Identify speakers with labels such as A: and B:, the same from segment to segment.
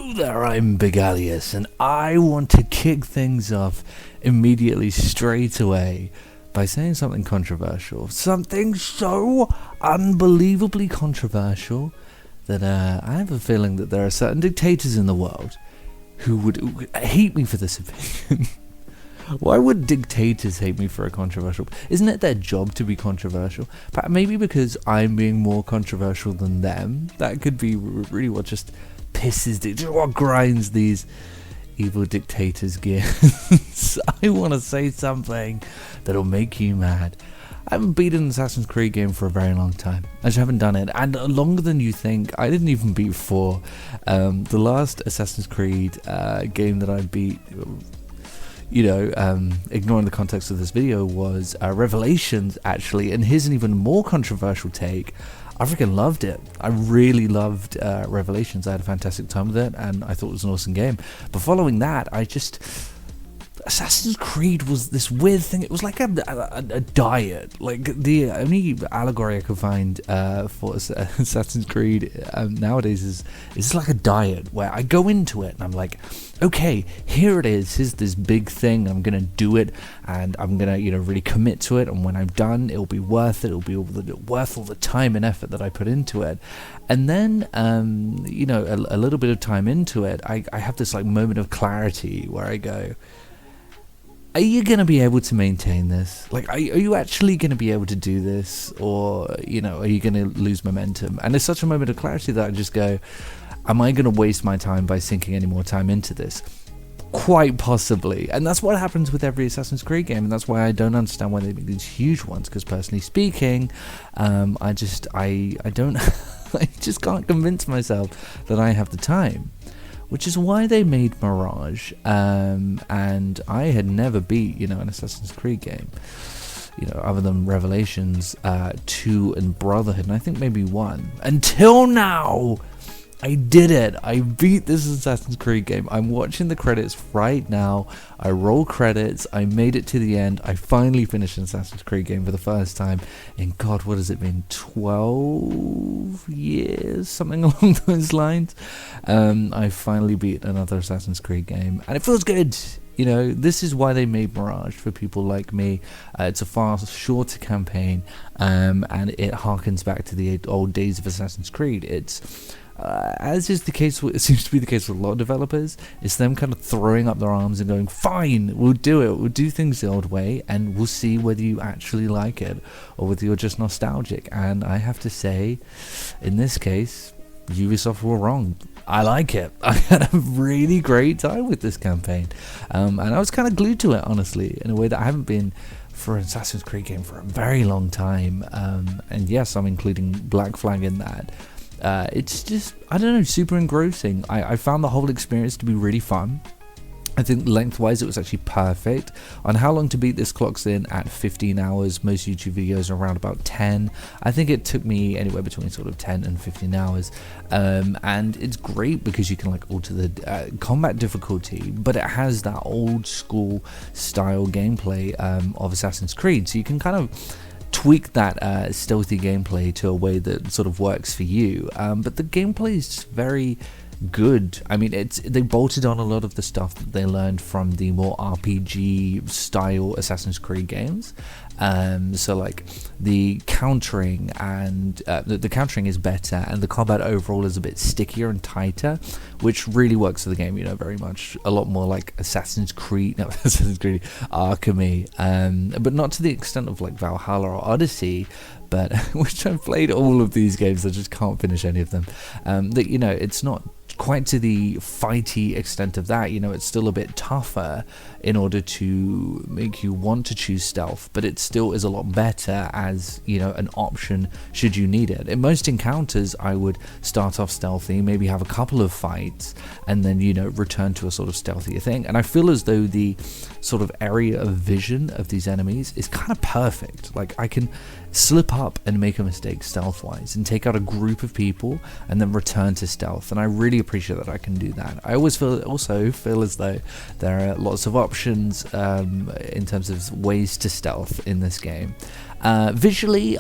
A: Hello there, I'm Begalius, and I want to kick things off immediately straight away by saying something controversial. Something so unbelievably controversial that I have a feeling that there are certain dictators in the world who would hate me for this opinion. Why would dictators hate me for a controversial? Isn't it their job to be controversial? But maybe because I'm being more controversial than them. That could be really what just what grinds these evil dictators' gears. I want to say something that'll make you mad. I haven't beaten an Assassin's Creed game for a very long time. I just haven't done it, and longer than you think. I didn't even beat 4. The last Assassin's Creed game that I beat, ignoring the context of this video, was Revelations, actually. And here's an even more controversial take. I freaking loved it. I really loved Revelations. I had a fantastic time with it, and I thought it was an awesome game. But following that, Assassin's Creed was this weird thing. It was like a diet. Like, the only allegory I could find for Assassin's Creed nowadays is it's like a diet where I go into it and I'm like, okay, here it is. Here's this big thing. I'm gonna do it, and I'm gonna really commit to it. And when I'm done, it'll be worth it. It'll be worth all the time and effort that I put into it. And then a little bit of time into it, I have this like moment of clarity where I go, are you going to be able to maintain this? Like, are you actually going to be able to do this? Or, are you going to lose momentum? And it's such a moment of clarity that I just go, am I going to waste my time by sinking any more time into this? Quite possibly. And that's what happens with every Assassin's Creed game. And that's why I don't understand why they make these huge ones. Because personally speaking, I just can't convince myself that I have the time. Which is why they made Mirage, and I had never beat, an Assassin's Creed game, other than Revelations, 2 and Brotherhood, and I think maybe 1. Until now, I did it. I beat this Assassin's Creed game. I'm watching the credits right now. I roll credits. I made it to the end. I finally finished an Assassin's Creed game for the first time in, God, what has it been? 12 years? Something along those lines. I finally beat another Assassin's Creed game, and it feels good. This is why they made Mirage for people like me. It's a far shorter campaign, and it harkens back to the old days of Assassin's Creed. It's as is the case, it seems to be the case with a lot of developers, it's them kind of throwing up their arms and going, fine, we'll do it, we'll do things the old way, and we'll see whether you actually like it, or whether you're just nostalgic. And I have to say, in this case, Ubisoft were wrong. I like it. I had a really great time with this campaign, and I was kind of glued to it, honestly, in a way that I haven't been for an Assassin's Creed game for a very long time. And yes, I'm including Black Flag in that. It's just, I don't know, super engrossing. I found the whole experience to be really fun. I think lengthwise it was actually perfect. On how long to beat this clocks in at 15 hours. Most YouTube videos are around about 10. I think it took me anywhere between sort of 10 and 15 hours. And it's great because you can like alter the combat difficulty, but it has that old school style gameplay of Assassin's Creed. So you can kind of tweak that stealthy gameplay to a way that sort of works for you. But the gameplay is very good. I mean, they bolted on a lot of the stuff that they learned from the more RPG style Assassin's Creed games. So like the countering and the countering is better, and the combat overall is a bit stickier and tighter, which really works for the game. Very much a lot more like Assassin's Creed Arkham, but not to the extent of like Valhalla or Odyssey. But which I've played all of these games, I just can't finish any of them. It's not quite to the fighty extent of that. It's still a bit tougher in order to make you want to choose stealth, but it still is a lot better as an option should you need it. In most encounters, I would start off stealthy, maybe have a couple of fights, and then return to a sort of stealthier thing. And I feel as though the sort of area of vision of these enemies is kind of perfect. Like, I can slip up and make a mistake stealth-wise and take out a group of people and then return to stealth, and I really appreciate that I can do that. I also feel as though there are lots of options in terms of ways to stealth in this game. Visually,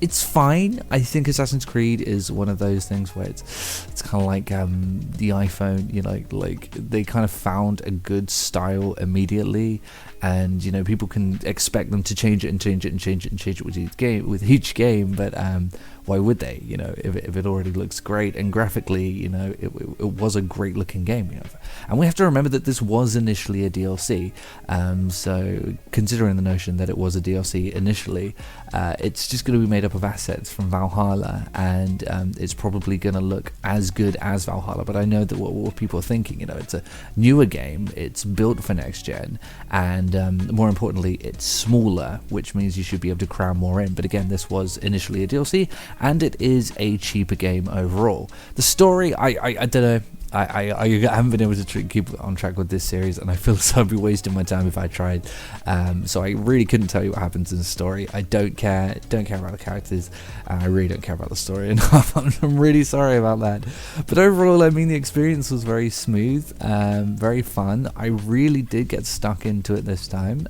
A: it's fine. I think Assassin's Creed is one of those things where it's kind of like the iPhone, you know, like they kind of found a good style immediately, and you know, people can expect them to change it and change it and change it and change it with each game, but why would they? You know, if it already looks great, and graphically, you know, it was a great looking game, you know. And we have to remember that this was initially a DLC, so considering the notion that it was a DLC initially, it's just going to be made up of assets from Valhalla, and it's probably going to look as good as Valhalla. But I know that what people are thinking, you know, it's a newer game, it's built for next gen, and more importantly, it's smaller, which means you should be able to cram more in. But again, this was initially a DLC, and it is a cheaper game overall. The story, I don't know. I haven't been able to keep on track with this series, and I feel so I'd be wasting my time if I tried. So I really couldn't tell you what happens in the story. I don't care about the characters, and I really don't care about the story enough. I'm really sorry about that. But overall, I mean, the experience was very smooth, very fun. I really did get stuck into it this time.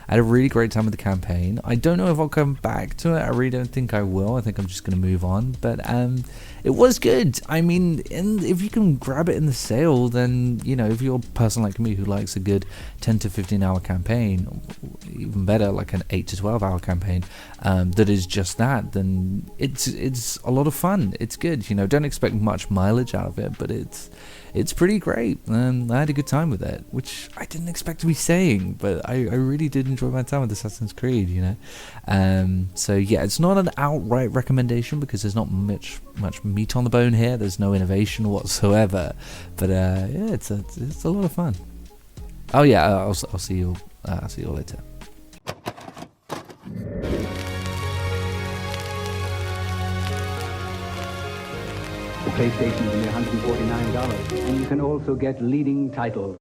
A: I had a really great time with the campaign. I don't know if I'll come back to it. I really don't think I will. I think I'm just going to move on. But it was good. I mean, if you can grab it in the sale, then, you know, if you're a person like me who likes a good 10 to 15 hour campaign, even better, like an 8 to 12 hour campaign, that is just that, then it's a lot of fun. It's good. You know, don't expect much mileage out of it, but it's pretty great, and I had a good time with it, which I didn't expect to be saying, but I really did enjoy my time with Assassin's Creed, you know. So yeah, it's not an outright recommendation because there's not much meat on the bone here. There's no innovation whatsoever, but yeah, it's a lot of fun. Oh yeah, I'll see you. I'll see you all later.
B: The PlayStation is only $149, and you can also get leading titles.